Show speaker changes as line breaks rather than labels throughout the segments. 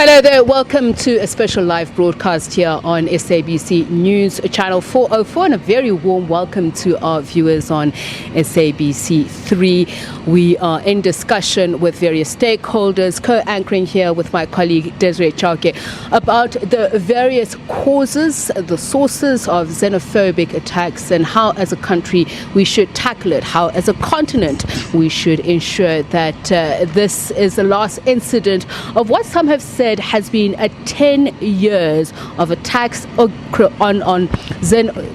Hello there, welcome to a special live broadcast here on SABC News Channel 404 and a very warm welcome to our viewers on SABC 3. We are in discussion with various stakeholders, co-anchoring here with my colleague Desiree Chauke about the various causes, the sources of xenophobic attacks and how as a country we should tackle it, how as a continent we should ensure that this is the last incident of what some have said has been 10 years of attacks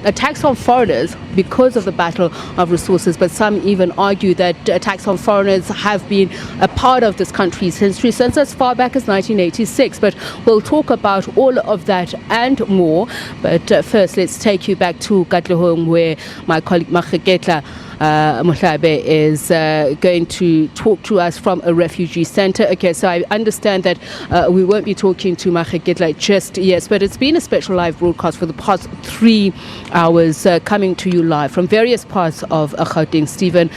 attacks on foreigners because of the battle of resources. But some even argue that attacks on foreigners have been a part of this country's history since as far back as 1986. But we'll talk about all of that and more. But first, let's take you back to Gauteng, where my colleague Makwetla is going to talk to us from a refugee center. Okay, so I understand that we won't be talking to Makwetla just yet, but it's been a special live broadcast for the past 3 hours, coming to you live from various parts of Gauteng. Stephen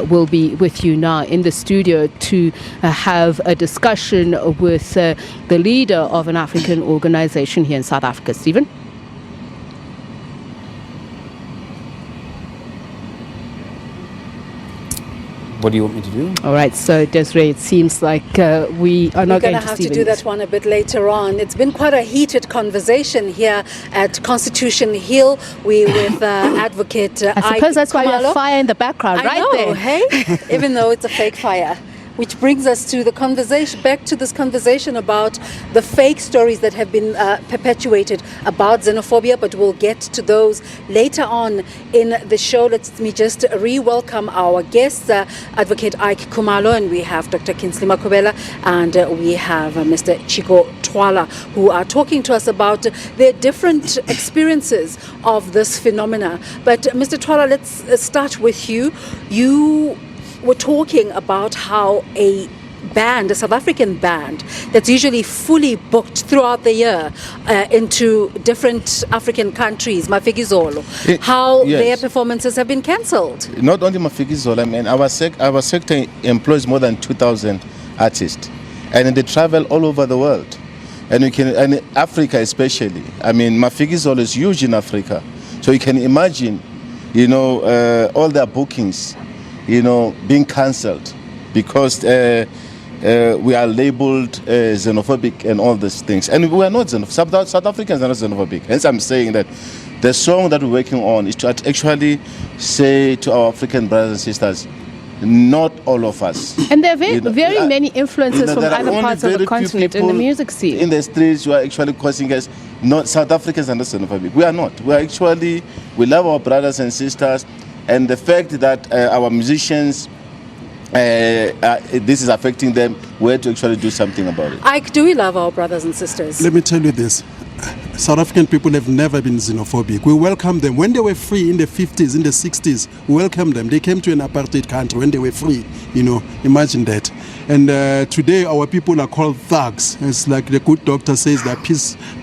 will be with you now in the studio to have a discussion with the leader of an African organization here in South Africa. Stephen?
What do you want me to do?
All right, so Desiree, it seems like we are not going to
have to do that one a bit later on. It's been quite a heated conversation here at Constitution Hill. We with advocate
I suppose that's why there's fire in the background, right there.
Hey, even though it's a fake fire. Which brings us to the conversation, back to this conversation about the fake stories that have been perpetuated about xenophobia, but we'll get to those later on in the show. Let me just re-welcome our guests, Advocate Ike Khumalo, and we have Dr. Kinsley Makwetla, and we have Mr. Chico Twala, who are talking to us about their different experiences of this phenomena. But Mr. Twala, let's start with you. You were talking about how a South African band that's usually fully booked throughout the year into different African countries, Mafikizolo, how their performances have been cancelled.
Not only Mafikizolo, I mean, our sector employs more than 2,000 artists, and they travel all over the world, and Africa especially. I mean, Mafikizolo is huge in Africa, so you can imagine, all their bookings, being cancelled because we are labeled xenophobic and all these things. And we are not xenophobic. South Africans are not xenophobic. Hence I'm saying that the song that we're working on is to actually say to our African brothers and sisters, not all of us.
And there are very many influences from other parts of the continent in the music scene.
In the streets who are actually causing us, not South Africans are not xenophobic. We are not. We love our brothers and sisters. And the fact that our musicians, this is affecting them, we have to actually do something about it.
Ike, do we love our brothers and sisters?
Let me tell you this. South African people have never been xenophobic. We welcome them. When they were free in the 50s, in the 60s, we welcomed them. They came to an apartheid country when they were free. Imagine that. And today our people are called thugs. It's like the good doctor says, that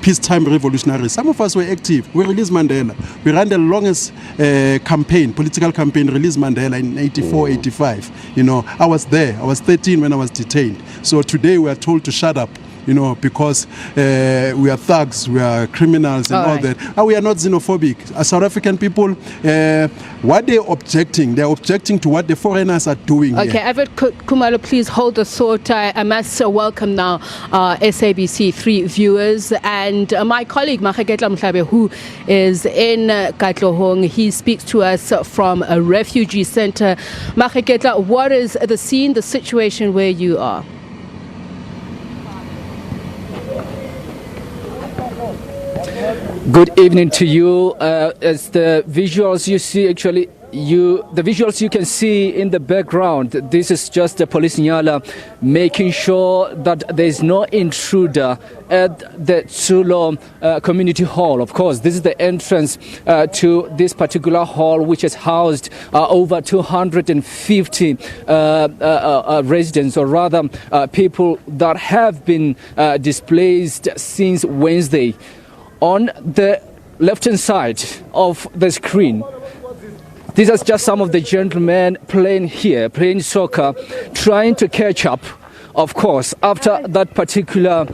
peacetime revolutionaries. Some of us were active. We released Mandela. We ran the longest political campaign, released Mandela in 84, 85. I was there. I was 13 when I was detained. So today we are told to shut up. Because we are thugs, we are criminals and all that. We are not xenophobic. As South African people, what they're objecting to what the foreigners are doing
here. Okay, Advocate Khumalo, please hold the thought. I must welcome now SABC 3 viewers and my colleague Makwetla, who is in Gauteng. He speaks to us from a refugee center. Makwetla, what is the scene, the situation where you are?
Good evening to you. As the visuals you see, the visuals you can see in the background, this is just the police nyala making sure that there is no intruder at the Tsulo Community Hall. Of course, this is the entrance to this particular hall, which has housed over 250 residents, or rather people that have been displaced since Wednesday. On the left-hand side of the screen, these are just some of the gentlemen playing soccer, trying to catch up of course, after that particular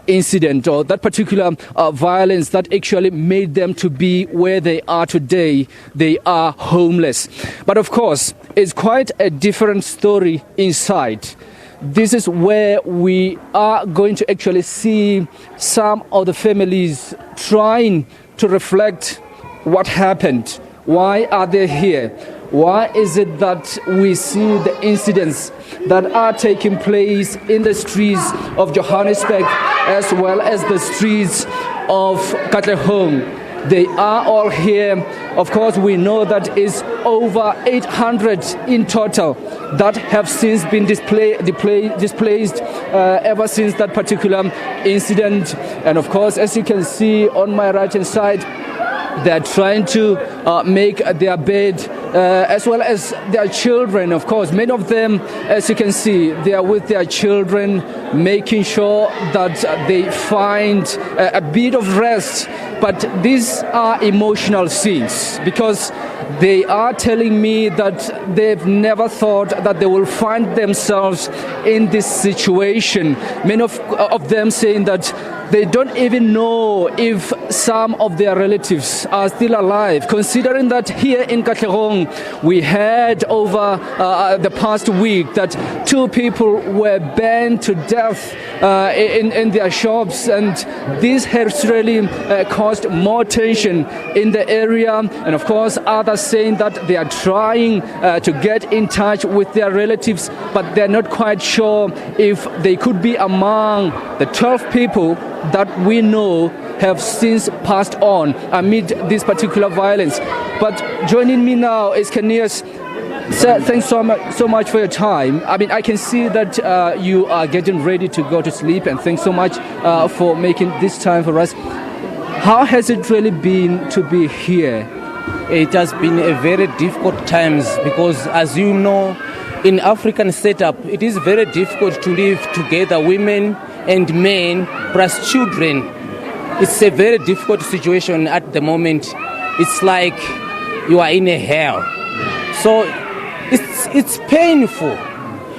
incident or that particular violence that actually made them to be where they are today, they are homeless. But of course, it's quite a different story inside. This is where we are going to actually see some of the families trying to reflect what happened. Why are they here? Why is it that we see the incidents that are taking place in the streets of Johannesburg as well as the streets of Gauteng? They are all here. Of course, we know that is over 800 in total that have since been displaced ever since that particular incident. And of course, as you can see on my right-hand side, they're trying to make their bed as well as their children. Of course, many of them, as you can see, they are with their children, making sure that they find a bit of rest. But these are emotional scenes because they are telling me that they've never thought that they will find themselves in this situation. Many of them saying that they don't even know if some of their relatives are still alive, considering that here in Gauteng we had over the past week that 2 people were burned to death in their shops, and this has really caused more tension in the area. And of course, others saying that they are trying to get in touch with their relatives, but they're not quite sure if they could be among the 12 people that we know have since passed on amid this particular violence. But joining me now is Kenias. Sir, thanks so much for your time. I mean, I can see that you are getting ready to go to sleep, and thanks so much for making this time for us. How has it really been to be here?
It has been a very difficult times because, as you know, in African setup, it is very difficult to live together, women and men plus children. It's a very difficult situation at the moment. It's like you are in a hell. So it's painful.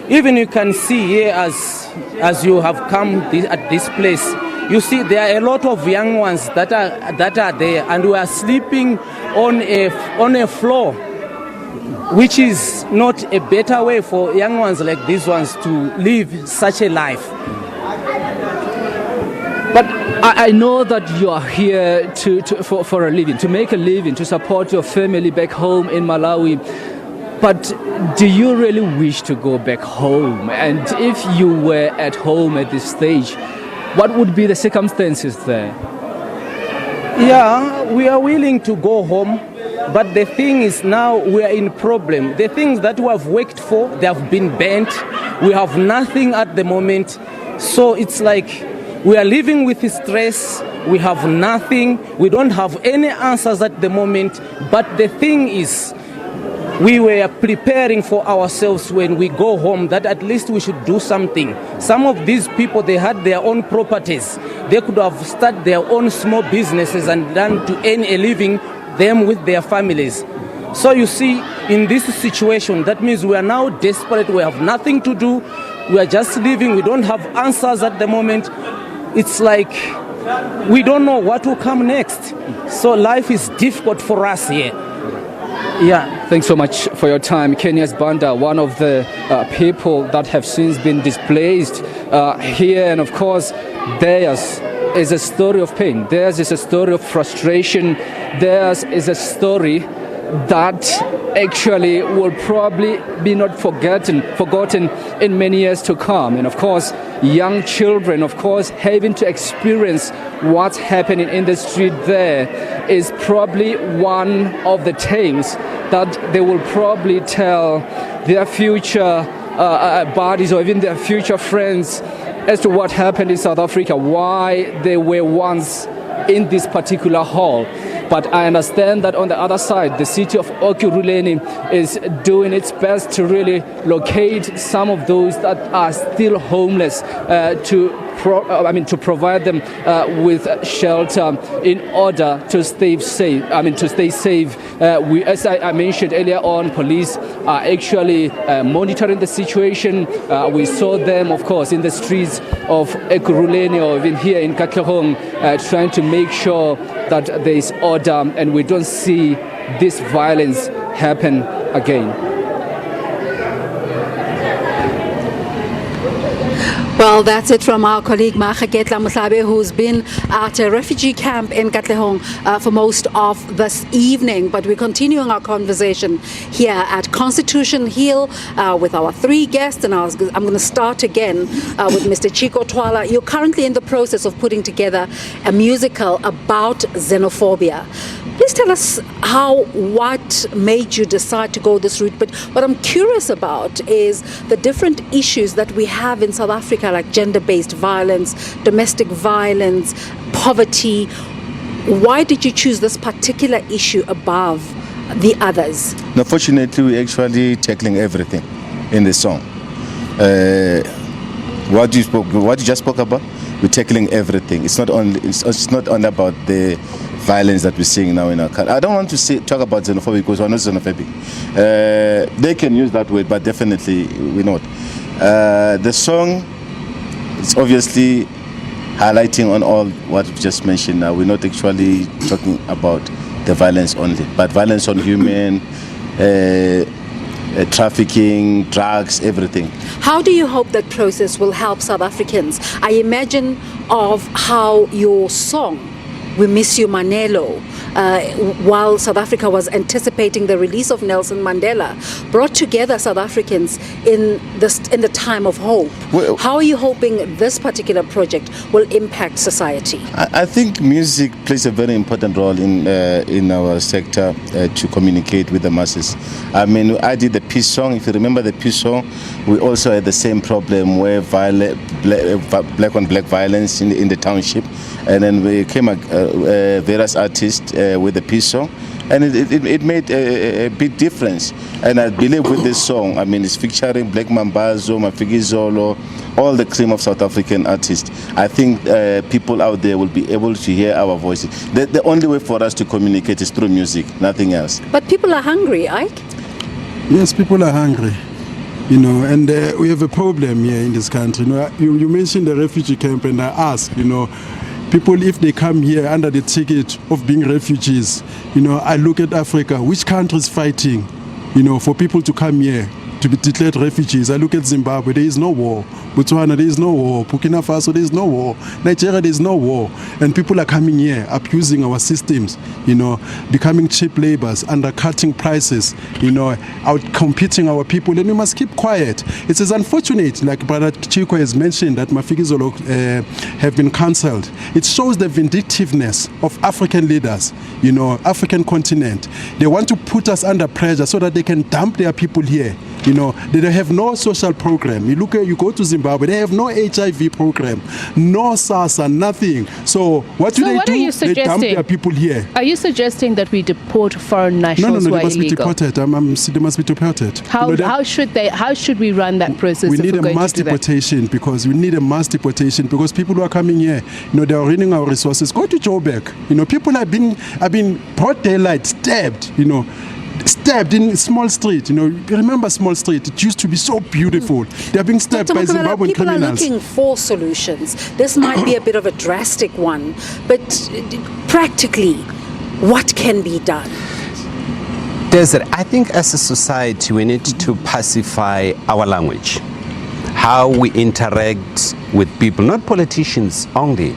Even you can see here as you have come at this place, you see there are a lot of young ones that are there, and we are sleeping on a floor, which is not a better way for young ones like these ones to live such a life.
But I know that you are here for a living, to make a living, to support your family back home in Malawi. But do you really wish to go back home? And if you were at home at this stage, what would be the circumstances there?
Yeah, we are willing to go home. But the thing is, now we are in problem. The things that we have worked for, they have been bent. We have nothing at the moment. So it's like we are living with stress. We have nothing. We don't have any answers at the moment. But the thing is, we were preparing for ourselves when we go home that at least we should do something. Some of these people, they had their own properties. They could have started their own small businesses and done to earn a living, them with their families. So you see, in this situation, that means we are now desperate. We have nothing to do. We are just living. We don't have answers at the moment. It's like we don't know what will come next. So life is difficult for us here. Yeah.
Thanks so much for your time. Kenias Banda, one of the people that have since been displaced here. And of course, theirs is a story of pain. Theirs is a story of frustration. Theirs is a story that actually will probably be not forgotten in many years to come. And of course, young children, of course, having to experience what's happening in the street there is probably one of the things that they will probably tell their future buddies or even their future friends as to what happened in South Africa, why they were once in this particular hall. But I understand that on the other side, the city of Ekurhuleni is doing its best to really locate some of those that are still homeless, to to provide them with shelter in order to stay safe. We, as I mentioned earlier on, police are actually monitoring the situation. We saw them, of course, in the streets of Ekurhuleni or even here in Katlehong, trying to make sure that there is order and we don't see this violence happen again.
Well, that's it from our colleague Makwetla, who's been at a refugee camp in Katlehong for most of this evening. But we're continuing our conversation here at Constitution Hill with our three guests. And I'm going to start again with Mr. Chico Twala. You're currently in the process of putting together a musical about xenophobia. Please tell us what made you decide to go this route. But what I'm curious about is the different issues that we have in South Africa, like gender-based violence, domestic violence, poverty. Why did you choose this particular issue above the others?
No, fortunately, we're actually tackling everything in the song. What you just spoke about, we're tackling everything. It's not only about the violence that we're seeing now in our country. I don't want to talk about xenophobia because we're not xenophobic. They can use that word, but definitely we're not. The song is obviously highlighting on all what we've just mentioned now. We're not actually talking about the violence only, but violence on human, trafficking, drugs, everything.
How do you hope that process will help South Africans? I imagine of how your song, We Miss You Manelo, while South Africa was anticipating the release of Nelson Mandela, brought together South Africans in the time of hope. Well, how are you hoping this particular project will impact society?
I think music plays a very important role in our sector to communicate with the masses. I mean, I did the peace song. If you remember the peace song, we also had the same problem where black on black violence in the township, and then we came various artists with the peace song, and it made a big difference. And I believe with this song, I mean, it's featuring Black Mambazo, Mafigizolo, all the cream of South African artists. I think people out there will be able to hear our voices. The only way for us to communicate is through music, nothing else.
But people are hungry, Ike?
Yes, people are hungry. And we have a problem here in this country. You mentioned the refugee camp, and I ask, people, if they come here under the ticket of being refugees, I look at Africa, which country is fighting, for people to come here to be declared refugees? I look at Zimbabwe, there is no war. Botswana, there is no war. Burkina Faso, there is no war. Nigeria, there is no war. And people are coming here, abusing our systems, becoming cheap laborers, undercutting prices, out competing our people. And we must keep quiet. It is unfortunate, like Brother Chico has mentioned, that Mafigizolo have been cancelled. It shows the vindictiveness of African leaders, African continent. They want to put us under pressure so that they can dump their people here. They have no social program. You go to Zimbabwe, they have no HIV program, no SARSA, nothing. So what do? They dump their people here.
Are you suggesting that we deport foreign nationals who are illegal?
They must be deported.
How should we run that process?
We need a mass deportation because people who are coming here, they are ruining our resources. Go to Joburg. People have been broad daylight stabbed. Stabbed in Small Street. Remember Small Street? It used to be so beautiful. They are being stabbed by Zimbabwean criminals.
People are looking for solutions. This might be a bit of a drastic one, but practically, what can be done?
Desiree, I think as a society we need to pacify our language, how we interact with people, not politicians only,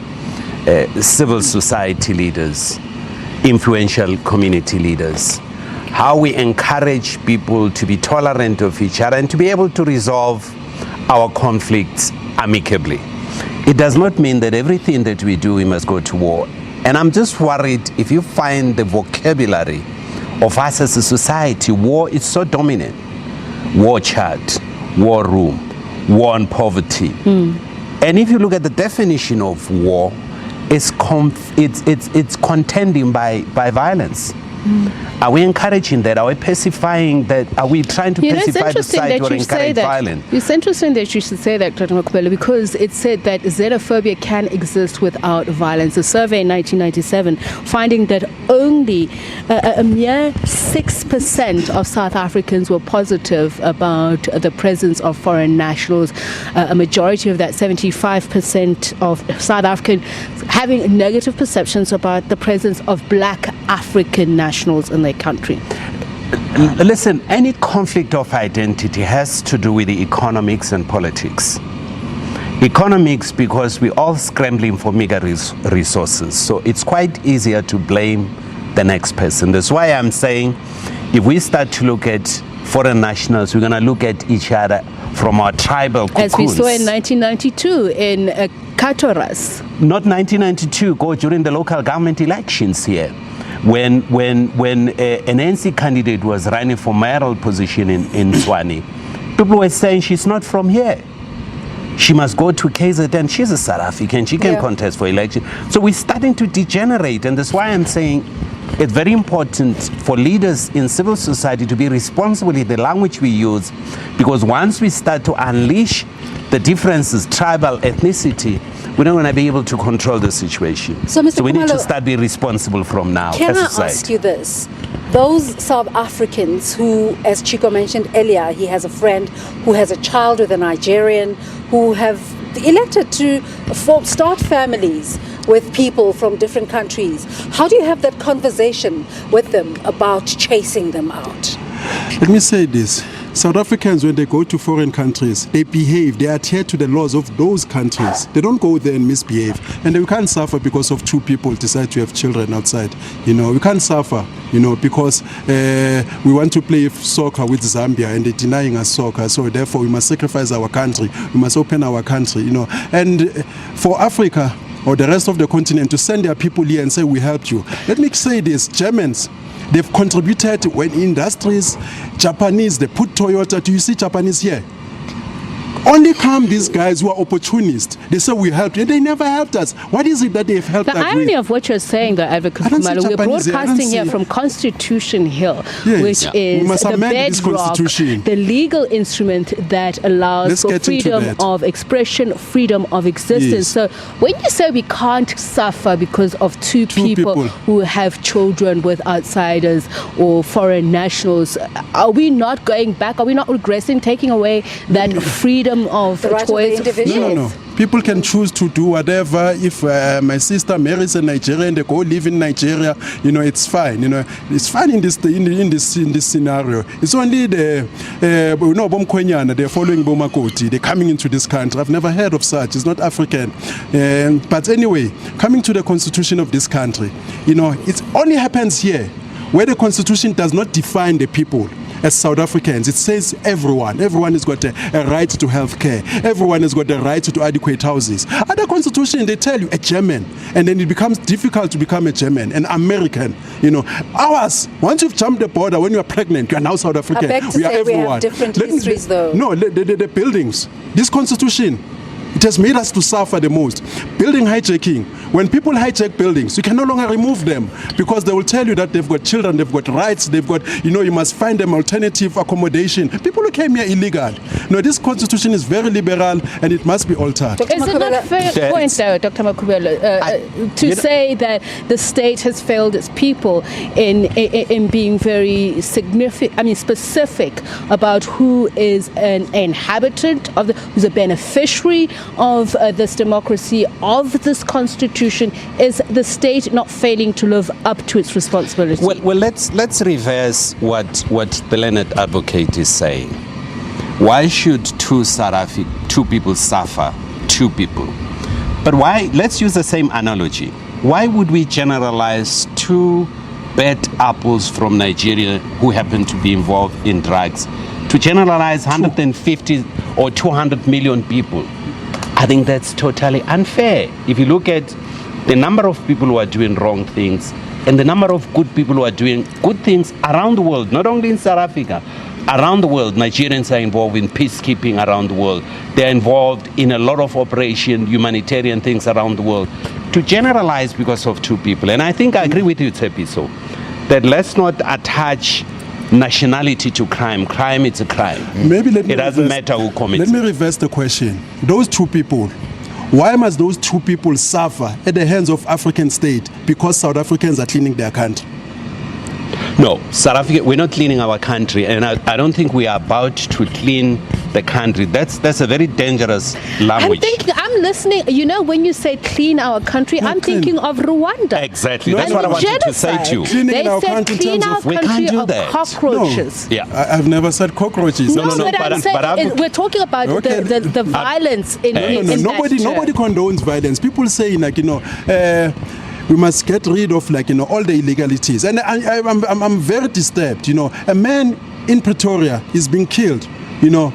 civil society leaders, influential community leaders. How we encourage people to be tolerant of each other and to be able to resolve our conflicts amicably. It does not mean that everything that we do, we must go to war. And I'm just worried if you find the vocabulary of us as a society, war is so dominant. War chart, war room, war on poverty. And if you look at the definition of war, it's contending by violence. Are we encouraging that? Are we pacifying that? Are we trying to pacify the side or encourage violence?
It's interesting that you should say that, Dr. Makwetla, because it said that xenophobia can exist without violence. A survey in 1997 finding that only a mere 6% of South Africans were positive about the presence of foreign nationals. A majority of that, 75% of South Africans, having negative perceptions about the presence of black African nationals in their country.
Listen, any conflict of identity has to do with the economics and politics. Economics, because we're all scrambling for meager resources, so it's quite easier to blame the next person. That's why I'm saying if we start to look at foreign nationals, we're going to look at each other from our tribal cocoons.
As we saw in 1992 in Katoras.
Not 1992, go during the local government elections here. When an ANC candidate was running for mayoral position in Tshwane, people were saying she's not from here. She must go to KZN. She's a South African. She can contest for election. So we're starting to degenerate, and that's why I'm saying it's very important for leaders in civil society to be responsible with the language we use, because once we start to unleash the differences, tribal, ethnicity, we're not going to be able to control the situation.
So, Mr.
we need
Khumalo,
to start being responsible from now.
Can
as a
I
society.
ask you this? Those South Africans who, as Chico mentioned earlier, he has a friend who has a child with a Nigerian, who have elected to start families with people from different countries. How do you have that conversation with them about chasing them out?
Let me say this. South Africans, when they go to foreign countries, they behave, they adhere to the laws of those countries. They don't go there and misbehave. And we can't suffer because of two people decide to have children outside. We can't suffer, because we want to play soccer with Zambia and they're denying us soccer. So therefore we must sacrifice our country. We must open our country, And for Africa or the rest of the continent to send their people here and say, we helped you. Let me say this, Germans, they've contributed when industries, Japanese, they put Toyota. Do you see Japanese here? Only come these guys who are opportunists. They say we helped you. They never helped us. What is it that they've helped us with?
The irony of what you're saying, though, Advocate Khumalo, we're broadcasting here from Constitution Hill, which is the bedrock, the legal instrument that allows for freedom of expression, freedom of existence. So when you say we can't suffer because of two people who have children with outsiders or foreign nationals, are we not going back? Are we not regressing, taking away that freedom of
the right
choice?
Of the individual?
No. People can choose to do whatever. If my sister marries a Nigerian, they go live in Nigeria. It's fine. It's fine in this scenario. It's only they're following Bomakoti. They're coming into this country. I've never heard of such. It's not African. But anyway, coming to the constitution of this country, it only happens here where the constitution does not define the people. As South Africans, it says everyone has got a right to health care. Everyone has got a right to adequate houses. Other constitutions, they tell you a German, and then it becomes difficult to become a German, an American. Ours, once you've jumped the border, when you're pregnant, you're now South African.
I beg to say
everyone.
We have different histories, though.
No, the buildings. This constitution, it has made us to suffer the most. Building hijacking. When people hijack buildings, you can no longer remove them because they will tell you that they've got children, they've got rights, they've got, you must find them alternative accommodation. People who came here illegal. This constitution is very liberal and it must be altered.
Is it not a fair point, though, Dr. Makwetla, to say that the state has failed its people in being very specific about who is an inhabitant of who's a beneficiary of this democracy, of this constitution? Is the state not failing to live up to its responsibility?
Well, let's reverse what the learned advocate is saying. Why should two people suffer? Two people. But why? Let's use the same analogy. Why would we generalize two bad apples from Nigeria who happen to be involved in drugs to generalize 150 or 200 million people? I think that's totally unfair. If you look at the number of people who are doing wrong things and the number of good people who are doing good things around the world, not only in South Africa, around the world. Nigerians are involved in peacekeeping around the world. They're involved in a lot of humanitarian things around the world. To generalize because of two people, and I think I agree with you, Tsepiso, that let's not attach nationality to crime. Crime is a crime.
Maybe let me
it doesn't matter who commits
Let me reverse the question. Those two people, why must those two people suffer at the hands of African state because South Africans are cleaning their country?
No, South Africa, we're not cleaning our country, and I don't think we are about to clean the country. That's a very dangerous language.
I'm listening. You know, when you say clean our country, I'm thinking of Rwanda.
Exactly. That's what I wanted to say to you.
They said clean our country of cockroaches.
No. Yeah. I've never said cockroaches.
No, we're talking about the violence in
nobody condones violence. People say, like, we must get rid of, like, all the illegalities. And I'm very disturbed. A man in Pretoria is being killed,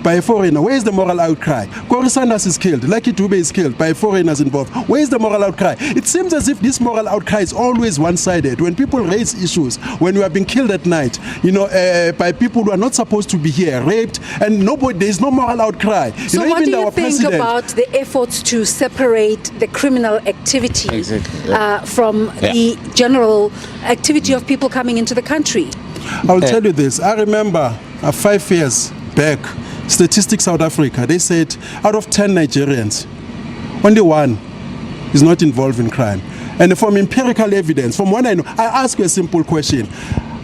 by a foreigner. Where is the moral outcry? Corey Sanders is killed. Lucky Dube is killed by foreigners involved. Where is the moral outcry? It seems as if this moral outcry is always one-sided. When people raise issues, when we are being killed at night, by people who are not supposed to be here, raped, and there is no moral outcry.
So what do you think about the efforts to separate the criminal activity from the general activity of people coming into the country?
I'll tell you this. I remember 5 years back, Statistics South Africa, they said out of 10 Nigerians, only one is not involved in crime. And from empirical evidence, from what I know, I ask you a simple question.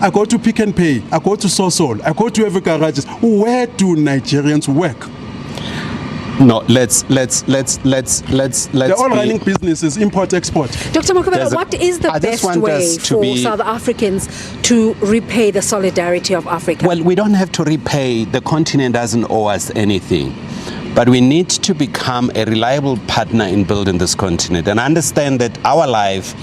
I go to Pick and Pay, I go to Sosol, I go to every garages. Where do Nigerians work?
No, let's.
They're all running businesses, import, export.
Dr. Makwetla, what is the best way for South Africans to repay the solidarity of Africa?
Well, we don't have to repay. The continent doesn't owe us anything. But we need to become a reliable partner in building this continent and understand that our life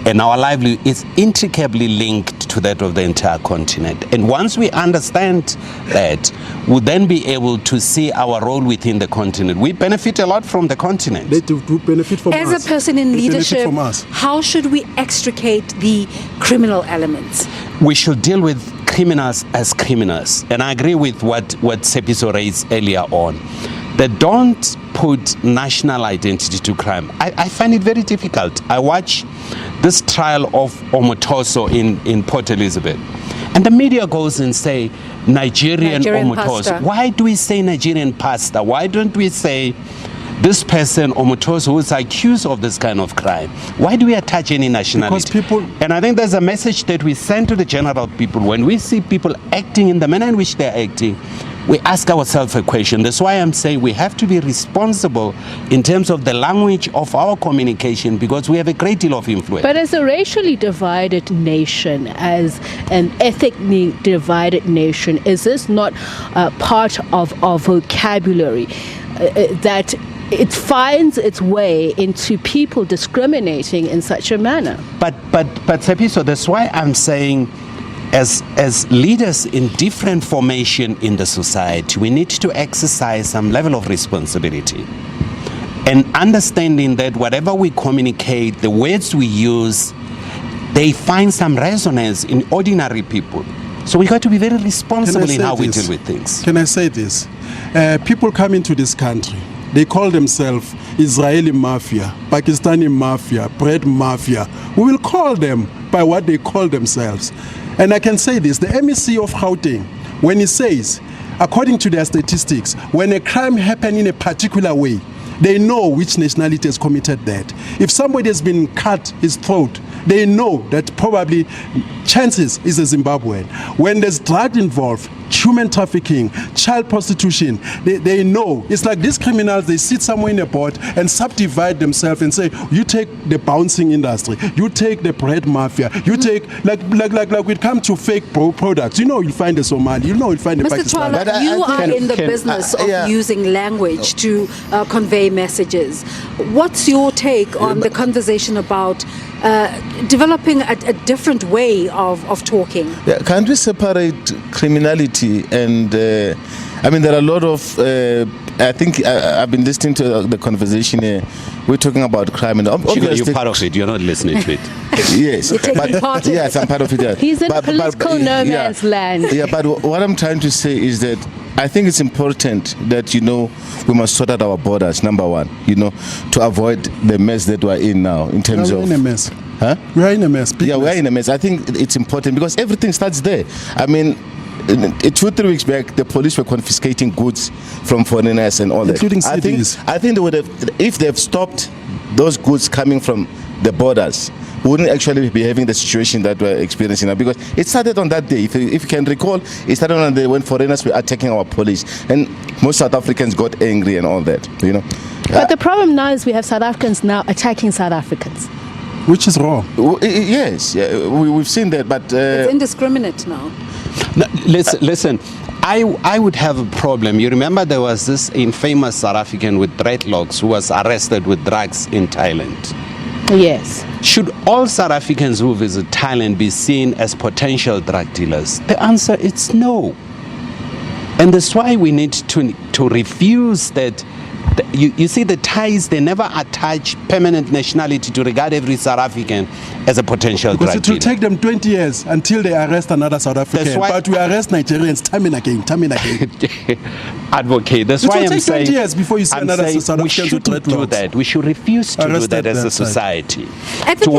and our livelihood is intricately linked to that of the entire continent. And once we understand that, we'll then be able to see our role within the continent. We benefit a lot from the continent.
They do benefit from us.
As a person in leadership, how should we extricate the criminal elements?
We should deal with criminals as criminals. And I agree with what Tsepiso raised earlier on. They don't put national identity to crime. I find it very difficult. I watch this trial of Omotoso in Port Elizabeth. And the media goes and say, Nigerian Omotoso.
Pastor.
Why do we say Nigerian pastor? Why don't we say this person, Omotoso, who is accused of this kind of crime? Why do we attach any nationality? And I think there's a message that we send to the general people. When we see people acting in the manner in which they're acting, we ask ourselves a question. That's why I'm saying we have to be responsible in terms of the language of our communication, because we have a great deal of influence.
But as a racially divided nation, as an ethnically divided nation, is this not part of our vocabulary that it finds its way into people discriminating in such a manner?
But Tsepiso, that's why I'm saying, as leaders in different formation in the society, we need to exercise some level of responsibility and understanding that whatever we communicate, the words we use, they find some resonance in ordinary people. So we got to be very responsible in how we deal with things.
Can I say this? People come into this country, they call themselves Israeli mafia, Pakistani mafia, bread mafia. We will call them by what they call themselves. And I can say this, the MEC of Gauteng, when he says, according to their statistics, when a crime happens in a particular way, they know which nationality has committed that. If somebody has been cut his throat, they know that probably chances is a Zimbabwean. When there's drug involved, human trafficking, child prostitution, they know. It's like these criminals, they sit somewhere in a board and subdivide themselves and say, you take the bouncing industry, you take the bread mafia, you take, like we come to fake products, you'll find a Somali, you'll find a Pakistani.
Mr. Chwala, you are in the business of using language to convey messages. What's your take on the conversation about developing a different way of talking?
Can't we separate criminality and there are a lot of I think I've been listening to the conversation here. We're talking about crime and
you're part of it, you're not listening to it.
Yes, yes, I'm part of it. Yeah.
He's in political no man's land.
Yeah, but what I'm trying to say is that I think it's important that we must sort out our borders, number one, to avoid the mess that we're in now in terms of
in a mess.
Huh?
We are in a mess.
Yeah, we are in a mess. I think it's important because everything starts there. I mean, 2-3 weeks back, the police were confiscating goods from foreigners and all
including
that.
CDs.
I think they would have, if they've stopped those goods coming from the borders, we wouldn't actually be having the situation that we're experiencing now, because it started on that day. If you can recall, it started on the day when foreigners were attacking our police, and most South Africans got angry and all that, you know.
But the problem now is we have South Africans now attacking South Africans.
Which is wrong.
Yes, we've seen that, but
it's indiscriminate now.
No, listen. I would have a problem. You remember there was this infamous South African with dreadlocks who was arrested with drugs in Thailand.
Yes.
Should all South Africans who visit Thailand be seen as potential drug dealers? The answer is no. And that's why we need to refuse that. You see, the Thais, they never attach permanent nationality to regard every South African as a potential drug dealer.
Because it will take them 20 years until they arrest another South African. But we arrest Nigerians time and again.
Advocate, that's why I'm saying...
It will take 20 years before you see another South African.
We shouldn't do that. We should refuse to do that as a society.
I think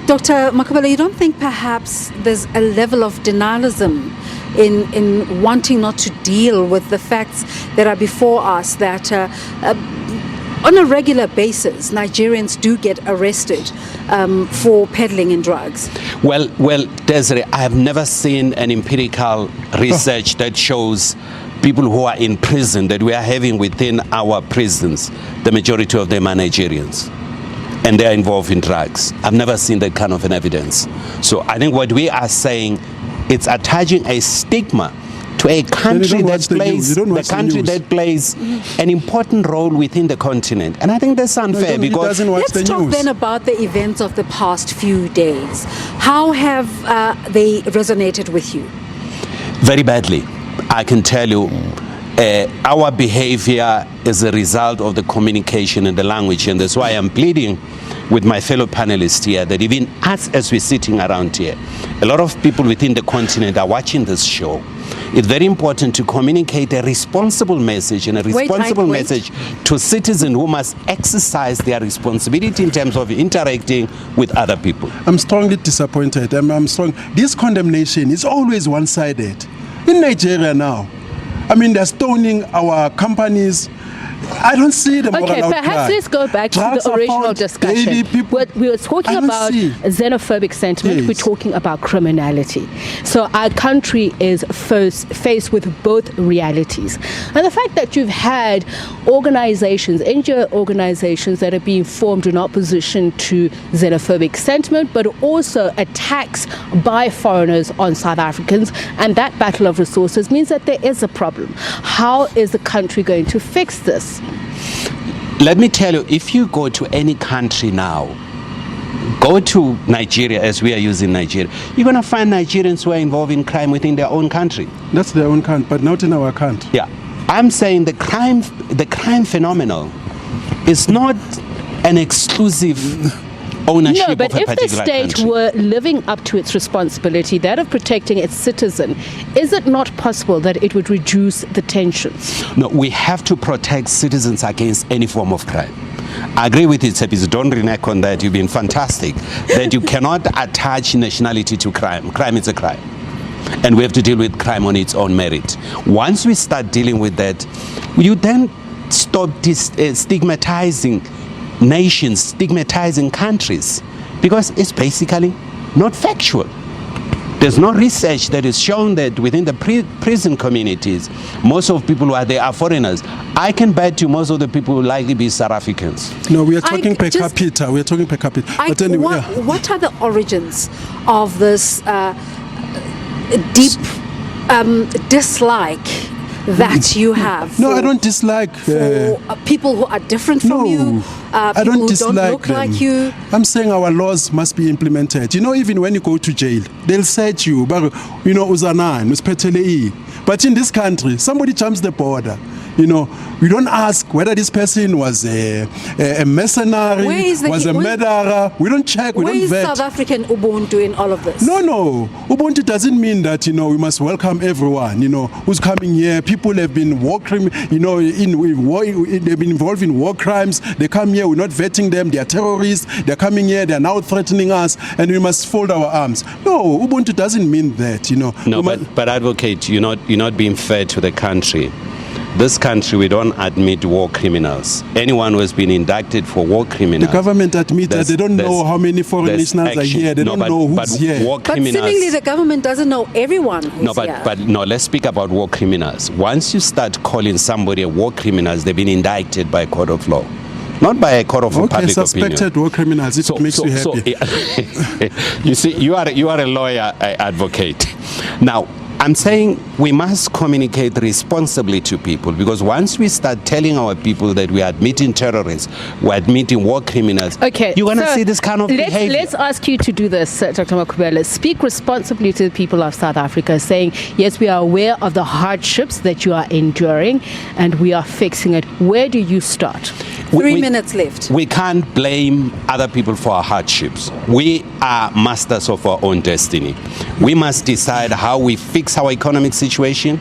Dr. Makwetla, you don't think perhaps there's a level of denialism in wanting not to deal with the facts that are before us, that on a regular basis Nigerians do get arrested for peddling in drugs?
Well, Desiree, I have never seen an empirical research that shows people who are in prison that we are having within our prisons, the majority of them are Nigerians, and they are involved in drugs. I've never seen that kind of an evidence. So I think what we are saying, it's attaching a stigma to a country that plays an important role within the continent, and I think that's unfair.
Let's talk then about the events of the past few days. How have they resonated with you?
Very badly, I can tell you. Our behavior is a result of the communication and the language, and that's why I'm pleading with my fellow panelists here that even us, as we're sitting around here, a lot of people within the continent are watching this show. It's very important to communicate a responsible message and a responsible message to citizens who must exercise their responsibility in terms of interacting with other people.
I'm strongly disappointed. I'm strong. This condemnation is always one-sided. In Nigeria now, I mean, they're stoning our companies. I don't see the moral outcry.
Perhaps let's go back to the original discussion. We were talking about xenophobic sentiment. Yes. We're talking about criminality. So our country is faced with both realities. And the fact that you've had organizations, NGO organizations that are being formed in opposition to xenophobic sentiment, but also attacks by foreigners on South Africans, and that battle of resources means that there is a problem. How is the country going to fix this?
Let me tell you, if you go to any country now, go to Nigeria, as we are using Nigeria, you're going to find Nigerians who are involved in crime within their own country.
That's their own country, but not in our country.
Yeah. I'm saying the crime phenomenon is not an exclusive ownership of a particular country.
No, but if the state were living up to its responsibility, that of protecting its citizen, is it not possible that it would reduce the tensions?
No, we have to protect citizens against any form of crime. I agree with you, Tsepiso. Don't renege on that. You've been fantastic. That you cannot attach nationality to crime. Crime is a crime. And we have to deal with crime on its own merit. Once we start dealing with that, you then stop stigmatizing nations, stigmatizing countries, because it's basically not factual. There's no research that has shown that within the prison communities, most of people who are there are foreigners. I can bet you most of the people will likely be South Africans.
No, we are talking per capita. We are talking per capita. But anyway,
what are the origins of this deep dislike that you have?
No, I don't dislike
for people who are different from you.
I don't dislike
who don't look like you.
I'm saying our laws must be implemented. You know, even when you go to jail, they'll search you. But you know, uzanan, uspetele. But in this country, somebody jumps the border. You know, we don't ask whether this person was a mercenary, was a murderer. We don't check, we don't vet.
Where is South African Ubuntu in all of this?
No. Ubuntu doesn't mean that, you know, we must welcome everyone, you know, who's coming here. People have been they've been involved in war crimes. They come here, we're not vetting them. They are terrorists. They're coming here, they're now threatening us, and we must fold our arms. No, Ubuntu doesn't mean that, you know.
No, but advocate, you're not being fair to the country. This country, we don't admit war criminals. Anyone who has been indicted for war criminals.
The government admits that they don't know how many foreign nationals are here. They don't know who's here.
But seemingly the government doesn't know everyone who's here.
But let's speak about war criminals. Once you start calling somebody a war criminal, they've been indicted by a court of law. Not by a court of public opinion.
Suspected war criminals, it makes you happy.
You see, you are a lawyer, advocate. Now, I'm saying we must communicate responsibly to people, because once we start telling our people that we are admitting terrorists, we're admitting war criminals, you're going to see this kind of behavior.
Let's ask you to do this, Dr. Makwetla. Speak responsibly to the people of South Africa, saying, yes, we are aware of the hardships that you are enduring and we are fixing it. Where do you start?
3 minutes left.
We can't blame other people for our hardships. We are masters of our own destiny. We must decide how we fix our economic situation.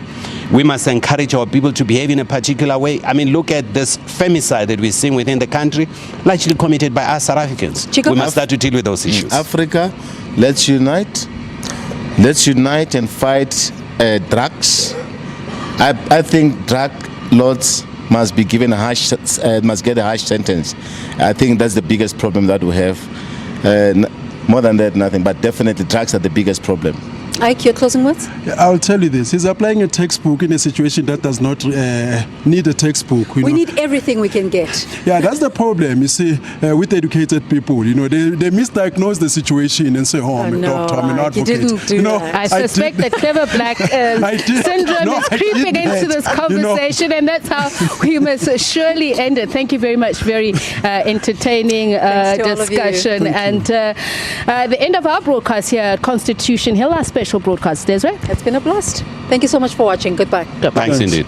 We must encourage our people to behave in a particular way. I mean, look at this femicide that we're seeing within the country, largely committed by us South Africans. We must start to deal with those issues.
Africa, let's unite. Let's unite and fight drugs. I think drug lords must be given must get a harsh sentence. I think that's the biggest problem that we have. More than that, nothing. But definitely, drugs are the biggest problem.
Ike, your closing words?
I'll tell you this. He's applying a textbook in a situation that does not need a textbook.
We need everything we can get.
Yeah, that's the problem, you see, with educated people. You know, they misdiagnose the situation and say, I'm a doctor, I'm an advocate.
You didn't do that.
I suspect that clever black syndrome is creeping into this conversation, and that's how we must surely end it. Thank you very much. Very entertaining discussion. And the end of our broadcast here at Constitution Hill, our special broadcast. Desiree?
It's been a blast. Thank you so much for watching. Goodbye.
Thanks indeed.